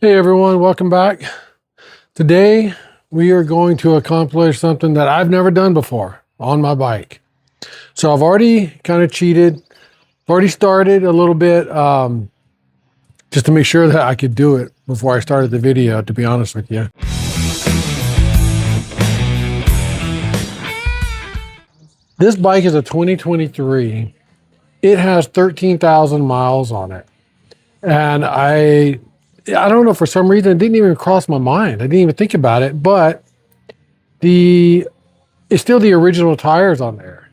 Hey everyone, welcome back. Today we are going to accomplish something that I've never done before on my bike. So I've already kind of cheated, already started a little bit just to make sure that I could do it before I started the video, to be honest with you. This bike is a 2023. It has 13,000 miles on it. And I don't know, for some reason, it didn't even cross my mind. I didn't even think about it, but it's still the original tires on there.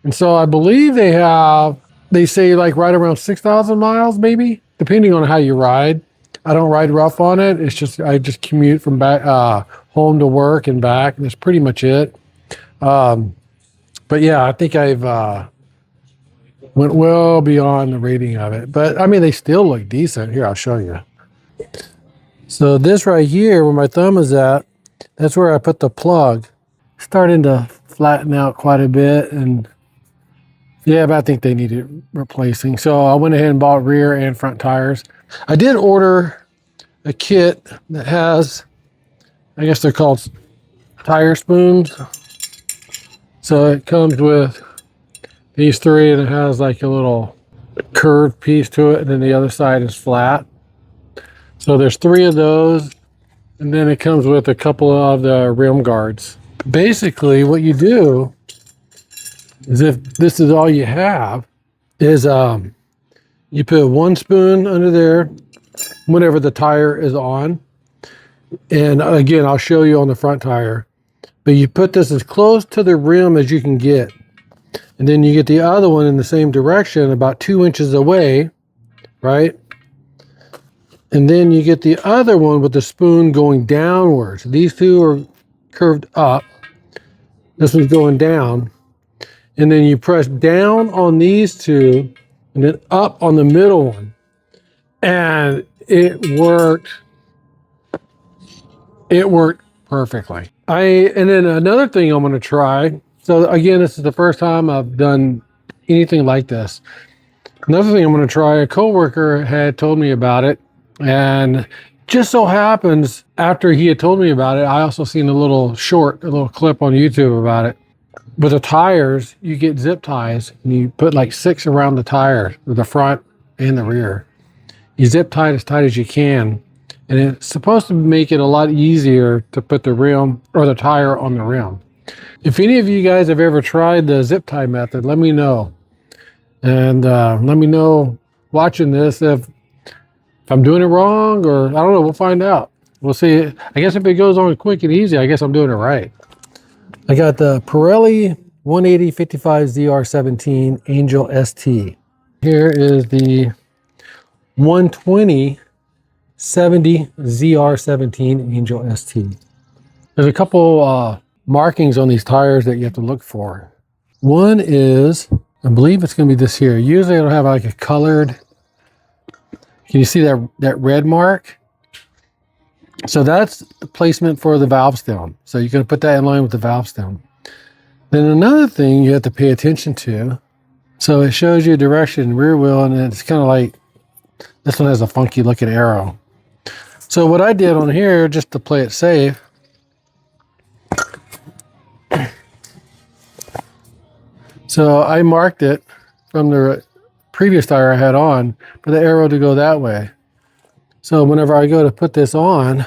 And so I believe they say like right around 6,000 miles, maybe, depending on how you ride. I don't ride rough on it. I just commute from back, home to work and back, and that's pretty much it. But yeah, I think I've, went well beyond the rating of it, but I mean, they still look decent. Here, I'll show you. So this right here, where my thumb is at, that's where I put the plug. Starting to flatten out quite a bit, and yeah, but I think they needed replacing. So I went ahead and bought rear and front tires. I did order a kit that has, I guess they're called tire spoons. So it comes with these three, and it has like a little curved piece to it, and then the other side is flat. So there's three of those, and then it comes with a couple of the rim guards. Basically, what you do is, if this is all you have, is you put one spoon under there whenever the tire is on. And again, I'll show you on the front tire. But you put this as close to the rim as you can get. And then you get the other one in the same direction, about 2 inches away, right? And then you get the other one with the spoon going downwards. These two are curved up. This one's going down. And then you press down on these two and then up on the middle one. And it worked. It worked perfectly. And then another thing I'm going to try. So again, this is the first time I've done anything like this. Another thing I'm going to try, a coworker had told me about it, and just so happens after he had told me about it, I also seen a little clip on YouTube about it. With the tires, you get zip ties, and you put like 6 around the tire, the front and the rear. You zip tie it as tight as you can, and it's supposed to make it a lot easier to put the rim or the tire on the rim. If any of you guys have ever tried the zip tie method, let me know. And let me know watching this if I'm doing it wrong, or I don't know, we'll find out. We'll see. I guess if it goes on quick and easy, I guess I'm doing it right. I got the Pirelli 180/55 ZR17 Angel ST. Here is the 120/70 ZR17 Angel ST. There's a couple markings on these tires that you have to look for. One is, I believe it's going to be this here. Usually it'll have like a colored, can you see that red mark? So that's the placement for the valve stem. So you're going to put that in line with the valve stem. Then another thing you have to pay attention to, so it shows you direction, rear wheel, and it's kind of like, this one has a funky looking arrow. So what I did on here, just to play it safe, so I marked it from the previous tire I had on for the arrow to go that way. So whenever I go to put this on,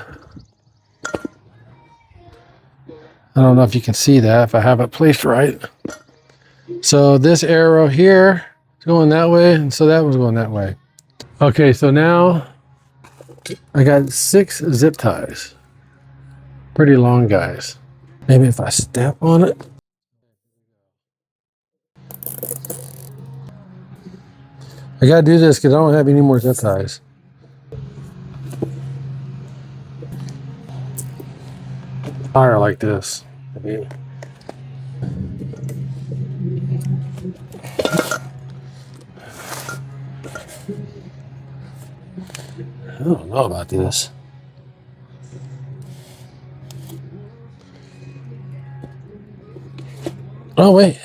I don't know if you can see that, if I have it placed right. So this arrow here is going that way, and so that one's going that way. Okay, so now I got 6 zip ties. Pretty long, guys. Maybe if I step on it. I gotta do this because I don't have any more zip ties. Tire like this. I don't know about this. Oh, wait.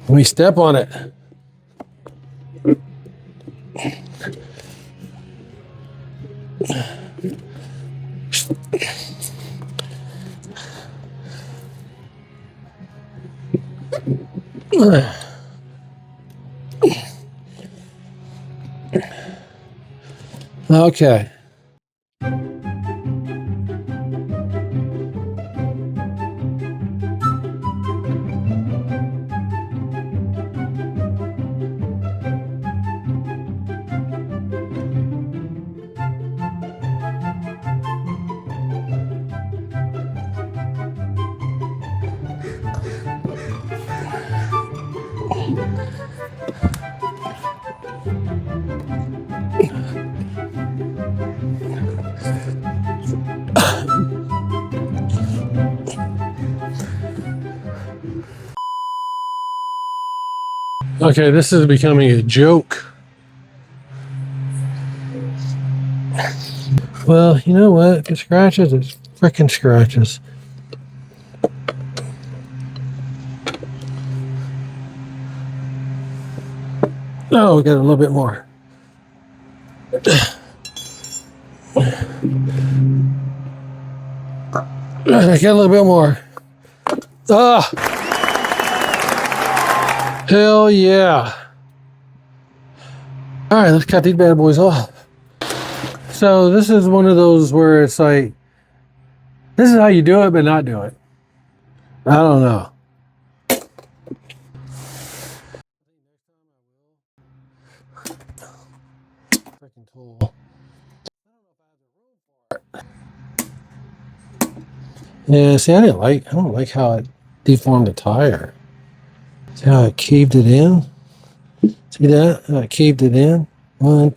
Let me step on it. Okay. Okay, this is becoming a joke. Well, you know what? If it scratches, it freaking scratches. Oh, we got a little bit more. I got a little bit more. Ah! Hell yeah. All right, let's cut these bad boys off. So this is one of those where it's like, this is how you do it, but not do it. I don't know. Freaking tool. Yeah, see, I don't like how it deformed the tire. See how it caved it in? See that? How it caved it in? One.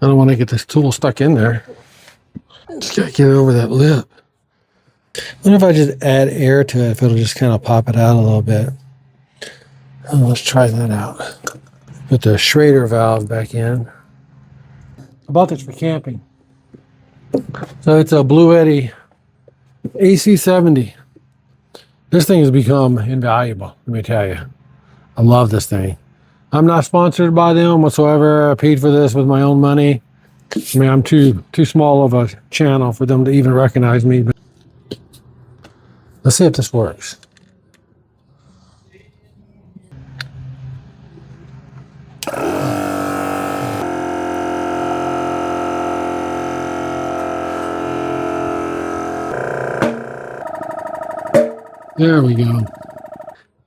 I don't want to get this tool stuck in there. Just gotta get it over that lip. I wonder if I just add air to it, if it'll just kind of pop it out a little bit. Oh, let's try that out. Put the Schrader valve back in. I bought this for camping. So it's a Blue Eddy AC70. This thing has become invaluable, let me tell you. I love this thing. I'm not sponsored by them whatsoever. I paid for this with my own money. I mean, I'm too small of a channel for them to even recognize me. But let's see if this works. There we go.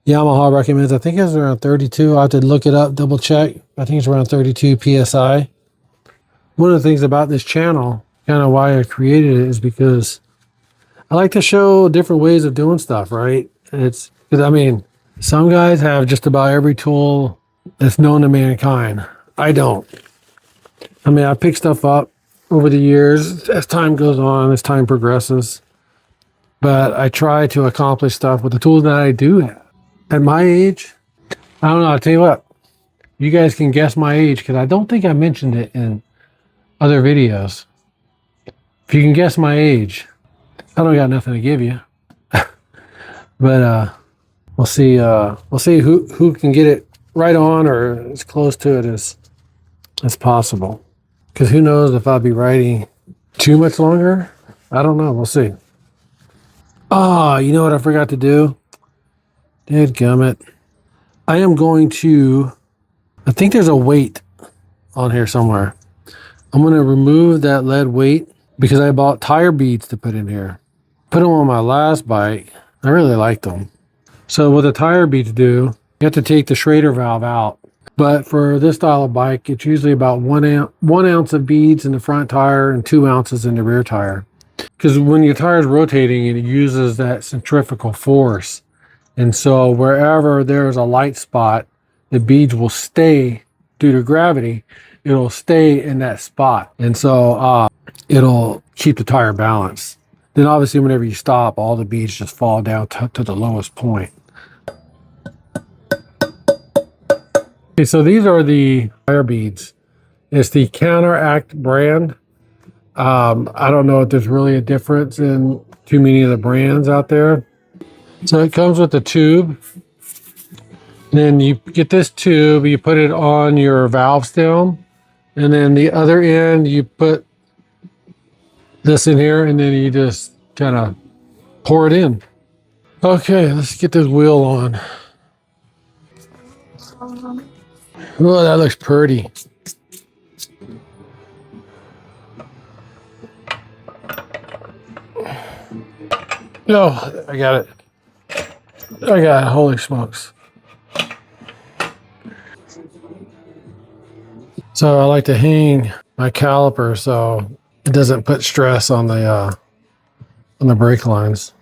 Yamaha recommends, I think it's around 32. I have to look it up, double check. I think it's around 32 PSI. One of the things about this channel, kind of why I created it, is because I like to show different ways of doing stuff, right? It's because, I mean, some guys have just about every tool that's known to mankind. I don't. I mean, I pick stuff up over the years as time goes on, as time progresses. But I try to accomplish stuff with the tools that I do have. At my age, I don't know, I'll tell you what, you guys can guess my age because I don't think I mentioned it in other videos. If you can guess my age, I don't got nothing to give you. But we'll see who can get it right on or as close to it as possible. Because who knows if I'll be riding too much longer? I don't know, we'll see. Oh, you know what I forgot to do? Dadgummit. I am going to, I think there's a weight on here somewhere. I'm going to remove that lead weight because I bought tire beads to put in here. Put them on my last bike. I really like them. So what the tire beads do, you have to take the Schrader valve out. But for this style of bike, it's usually about 1 ounce of beads in the front tire and 2 ounces in the rear tire. Because when your tire is rotating, it uses that centrifugal force. And so wherever there's a light spot, the beads will stay due to gravity. It'll stay in that spot. And so it'll keep the tire balanced. Then obviously whenever you stop, all the beads just fall down to the lowest point. Okay, so these are the tire beads. It's the Counteract brand. I don't know if there's really a difference in too many of the brands out there. So it comes with the tube. Then you get this tube, you put it on your valve stem, and then the other end you put this in here, and then you just kind of pour it in. Okay, let's get this wheel on. Oh, that looks pretty. Oh, I got it. I got it. Holy smokes. So I like to hang my caliper so it doesn't put stress on the brake lines.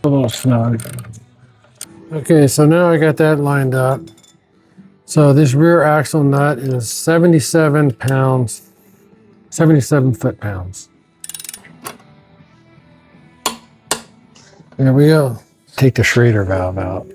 A little snug. Okay, so now I got that lined up. So this rear axle nut is 77 pounds, 77 foot-pounds. There we go. Take the Schrader valve out.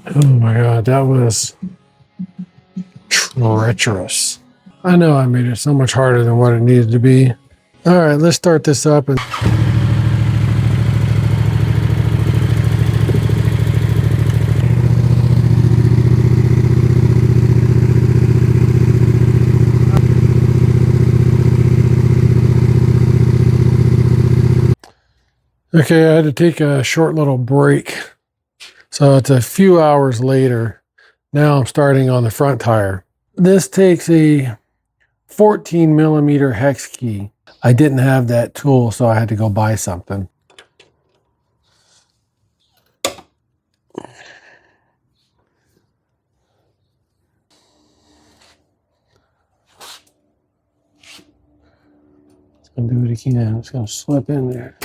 Oh my God, that was treacherous. I know I made it so much harder than what it needed to be. All right, let's start this up. Okay, I had to take a short little break. So it's a few hours later. Now I'm starting on the front tire. This takes a 14 millimeter hex key. I didn't have that tool, so I had to go buy something. It's gonna do it again. It's gonna slip in there.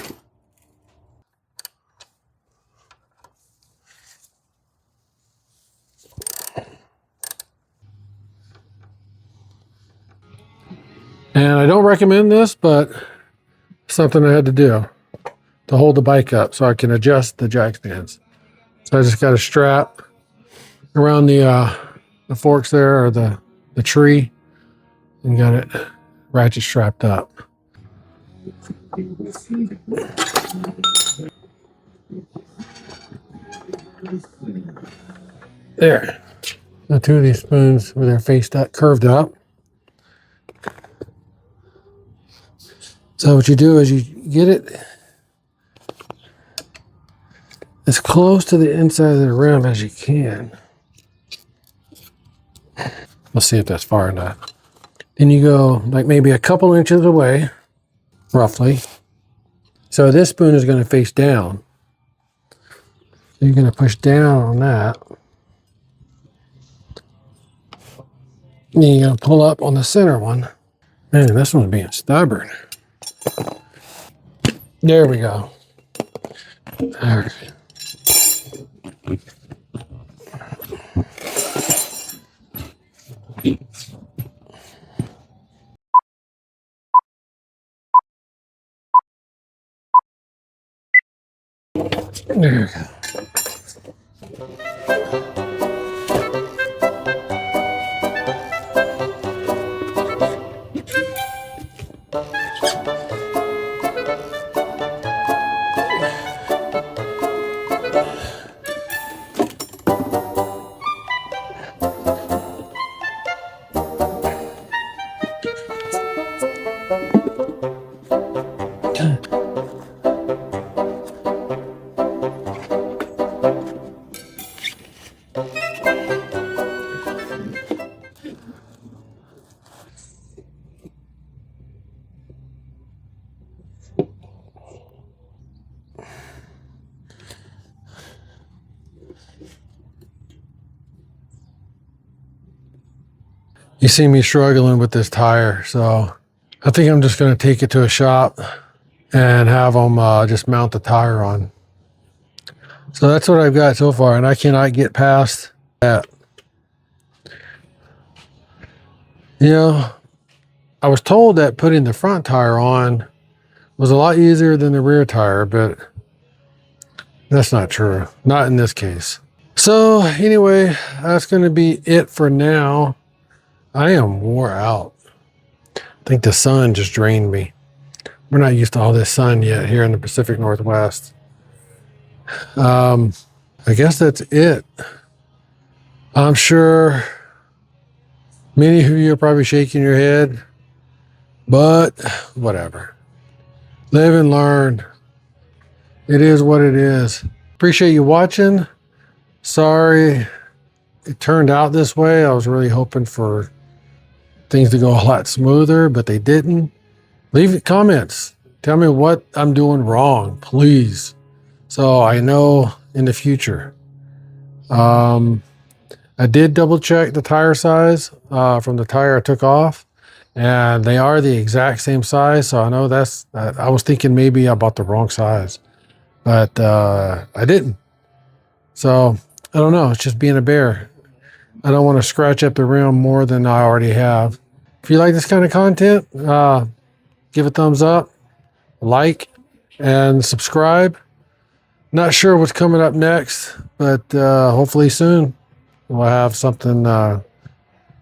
And I don't recommend this, but something I had to do to hold the bike up so I can adjust the jack stands. So I just got a strap around the forks there, or the tree, and got it ratchet strapped up. There. The two of these spoons with their face curved up. So what you do is you get it as close to the inside of the rim as you can. Let's see if that's far enough. Then you go like maybe a couple inches away, roughly. So this spoon is going to face down. So you're going to push down on that. Then you're going to pull up on the center one. Man, this one's being stubborn. There we go. All right. There we go. see me struggling with this tire, so I think I'm just going to take it to a shop and have them just mount the tire on. So that's what I've got so far, and I cannot get past that. You know, I was told that putting the front tire on was a lot easier than the rear tire, but that's not true. Not in this case. So anyway, that's going to be it for now. I am wore out. I think the sun just drained me. We're not used to all this sun yet here in the Pacific Northwest. I guess that's it. I'm sure many of you are probably shaking your head, but whatever. Live and learn. It is what it is. Appreciate you watching. Sorry it turned out this way. I was really hoping for things to go a lot smoother, but they didn't. Leave comments. Tell me what I'm doing wrong, please, so I know in the future. I did double check the tire size from the tire I took off, and they are the exact same size. So I know that's, I was thinking maybe I bought the wrong size, but I didn't. So I don't know. It's just being a bear. I don't want to scratch up the rim more than I already have. If you like this kind of content, give a thumbs up, like, and subscribe. Not sure what's coming up next, but hopefully soon we'll have something,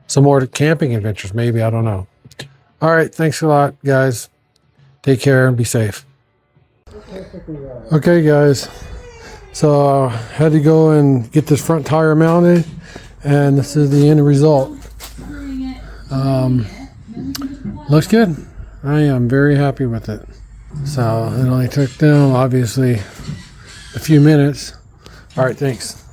some more camping adventures, maybe. I don't know. All right. Thanks a lot, guys. Take care and be safe. Okay, guys. So I had to go and get this front tire mounted, and this is the end result. Looks good. I am very happy with it. So it only took them, obviously, a few minutes. All right, thanks.